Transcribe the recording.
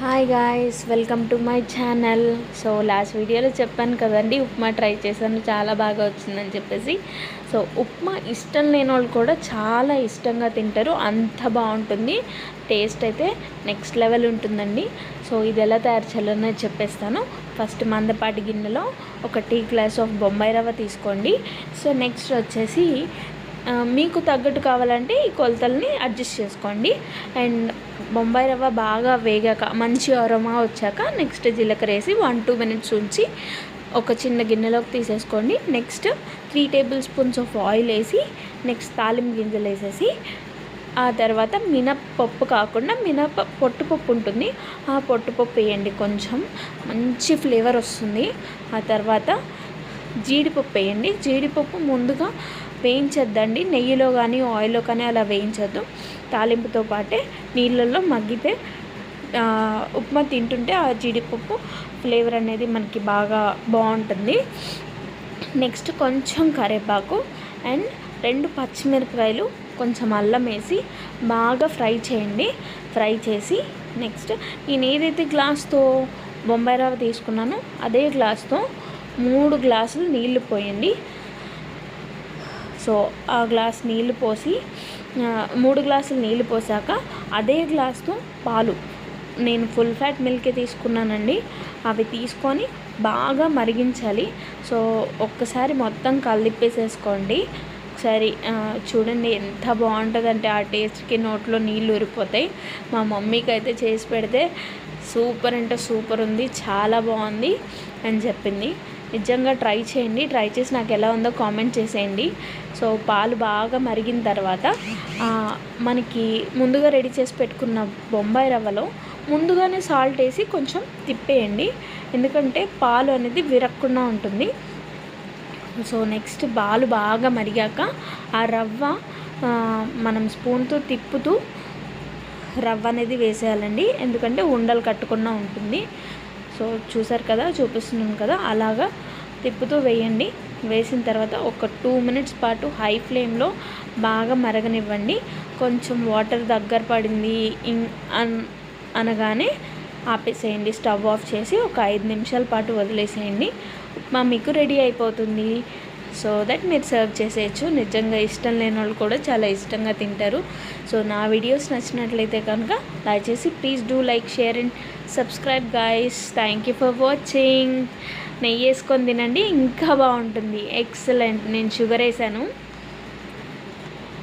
Hi guys, welcome to my channel. So last వీడియోలో చెప్పాను కదండి, ఉప్మా ట్రై చేశాను, చాలా బాగా వచ్చిందని చెప్పేసి. సో ఉప్మా ఇష్టం లేని వాళ్ళు కూడా చాలా ఇష్టంగా తింటారు, అంత బాగుంటుంది. టేస్ట్ అయితే నెక్స్ట్ లెవెల్ ఉంటుందండి. సో ఇది ఎలా తయారు చేయాలనేది చెప్పేస్తాను. ఫస్ట్ మందపాటి గిన్నెలో ఒక టీ గ్లాస్ ఆఫ్ బొంబాయి రవ్వ తీసుకోండి. సో నెక్స్ట్ వచ్చేసి మీకు తగ్గట్టు కావాలంటే ఈ కొలతల్ని అడ్జస్ట్ చేసుకోండి. అండ్ బొంబాయి రవ్వ బాగా వేగాక మంచి అరోమా వచ్చాక నెక్స్ట్ జీలకర్ర వేసి 1-2 మినిట్స్ ఉంచి ఒక చిన్న గిన్నెలోకి తీసేసుకోండి. Next 3 table spoons of oil వేసి నెక్స్ట్ తాలింపు గింజలు వేసేసి ఆ తర్వాత మినప్పప్పు కాకుండా పొట్టుపప్పు ఉంటుంది, ఆ పొట్టుపప్పు వేయండి. కొంచెం మంచి ఫ్లేవర్ వస్తుంది. ఆ తర్వాత జీడిపప్పు వేయండి. జీడిపప్పు ముందుగా వేయించద్దండి, నెయ్యిలో కానీ ఆయిల్లో కానీ అలా వేయించద్దు. తాలింపుతో పాటే నీళ్ళల్లో మగ్గితే ఉప్మా తింటుంటే ఆ జీడిపప్పు ఫ్లేవర్ అనేది మనకి బాగా బాగుంటుంది. నెక్స్ట్ కొంచెం కరివేపాకు అండ్ 2 పచ్చిమిరపకాయలు, కొంచెం అల్లం వేసి బాగా ఫ్రై చేయండి. ఫ్రై చేసి నెక్స్ట్ నేను ఏదైతే గ్లాస్తో బొంబాయి రవ్వ తీసుకున్నానో అదే గ్లాస్తో 3 గ్లాసులు నీళ్లు పోయండి. సో ఆ గ్లాస్ నీళ్ళు పోసి 3 గ్లాసులు నీళ్ళు పోసాక అదే గ్లాస్తో పాలు, నేను ఫుల్ ఫ్యాట్ మిల్కే తీసుకున్నానండి, అవి తీసుకొని బాగా మరిగించాలి. సో ఒక్కసారి మొత్తం కలిపేసేసుకోండి. ఒకసారి చూడండి ఎంత బాగుంటుందంటే ఆ టేస్ట్కి నోట్లో నీళ్ళు ఊరిపోతాయి. మా మమ్మీకి అయితే చేసి పెడితే సూపర్ అంటే సూపర్ ఉంది, చాలా బాగుంది అని చెప్పింది. నిజంగా ట్రై చేయండి, ట్రై చేసి నాకు ఎలా ఉందో కామెంట్ చేసేయండి. సో పాలు బాగా మరిగిన తర్వాత మనకి ముందుగా రెడీ చేసి పెట్టుకున్న బొంబాయి రవ్వలో ముందుగానే సాల్ట్ వేసి కొంచెం తిప్పేయండి, ఎందుకంటే పాలు అనేది విరక్కుండా ఉంటుంది. సో నెక్స్ట్ పాలు బాగా మరిగాక ఆ రవ్వ మనం స్పూన్తో తిప్పుతూ రవ్వ అనేది వేసేయాలండి, ఎందుకంటే ఉండలు కట్టకుండా ఉంటుంది. సో చూసారు కదా, చూపిస్తున్నాను కదా, అలాగా తిప్పుతూ వేయండి. వేసిన తర్వాత ఒక 2 మినిట్స్ పాటు హై ఫ్లేమ్లో బాగా మరగనివ్వండి. కొంచెం వాటర్ దగ్గర పడింది అనగానే ఆపేసేయండి, స్టవ్ ఆఫ్ చేసి ఒక 5 నిమిషాల పాటు వదిలేసేయండి. ఉప్మా మీకు రెడీ అయిపోతుంది. సో దట్ మీరు సర్వ్ చేసేయచ్చు. నిజంగా ఇష్టం లేని వాళ్ళు కూడా చాలా ఇష్టంగా తింటారు. సో నా వీడియోస్ నచ్చినట్లయితే కనుక దయచేసి please do like, share and subscribe guys. Thank you for watching. నెయ్యి వేసుకొని తినండి, ఇంకా బాగుంటుంది, ఎక్సలెంట్. నేను షుగర్ వేసాను.